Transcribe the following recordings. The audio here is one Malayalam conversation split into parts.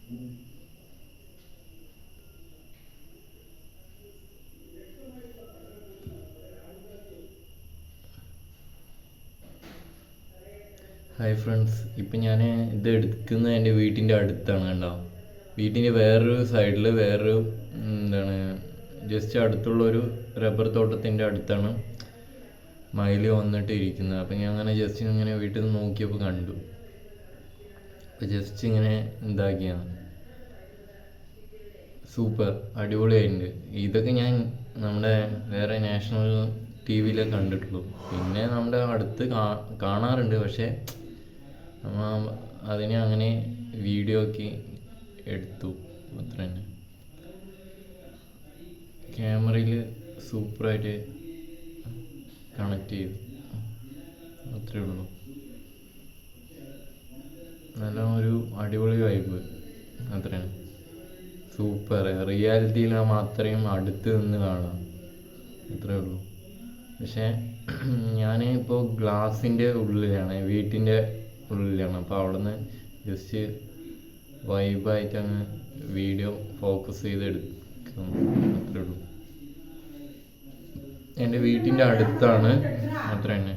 ഹായ് ഫ്രണ്ട്സ്, ഇപ്പം ഞാൻ ഇത് എടുക്കുന്നത് എൻ്റെ വീട്ടിൻ്റെ അടുത്താണ്. കണ്ടോ, വീട്ടിൻ്റെ വേറൊരു സൈഡിൽ വേറൊരു എന്താണ് ജസ്റ്റ് അടുത്തുള്ളൊരു റബ്ബർ തോട്ടത്തിൻ്റെ അടുത്താണ് മയിൽ വന്നിട്ട് ഇരിക്കുന്നത്. അപ്പം ഞാൻ അങ്ങനെ ജസ്റ്റ് ഇങ്ങനെ വീട്ടിൽ നിന്ന് നോക്കിയപ്പോൾ കണ്ടു. അപ്പോൾ ജസ്റ്റ് ഇങ്ങനെ എന്താക്കിയാണ്, സൂപ്പർ അടിപൊളിയായിട്ടുണ്ട്. ഇതൊക്കെ ഞാൻ നമ്മുടെ വേറെ നാഷണൽ ടി വിയിലേ കണ്ടിട്ടുള്ളൂ. പിന്നെ നമ്മുടെ അടുത്ത് കാണാറുണ്ട്, പക്ഷേ അതിനെ അങ്ങനെ വീഡിയോ ആക്കി എടുത്തു, അത്ര തന്നെ. ക്യാമറയിൽ സൂപ്പറായിട്ട് കണക്ട് ചെയ്തു, അത്രേ ഉള്ളൂ. നല്ല ഒരു അടിപൊളി വൈബ്, അത്രയാണ്. സൂപ്പർ റിയാലിറ്റിയിൽ നമ്മൾ അത്രയും അടുത്ത് നിന്ന് കാണാം, അത്രേ ഉള്ളൂ. പക്ഷേ ഞാൻ ഇപ്പോൾ ഗ്ലാസിൻ്റെ ഉള്ളിലാണ്, വീട്ടിൻ്റെ ഉള്ളിലാണ്. അപ്പോൾ അവിടെ നിന്ന് ജസ്റ്റ് വൈബായിട്ട് അങ്ങ് വീഡിയോ ഫോക്കസ് ചെയ്തെടുക്കും, അത്രേ ഉള്ളൂ. എൻ്റെ വീട്ടിൻ്റെ അടുത്താണ്, അത്ര തന്നെ.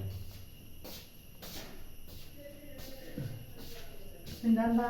എന്താ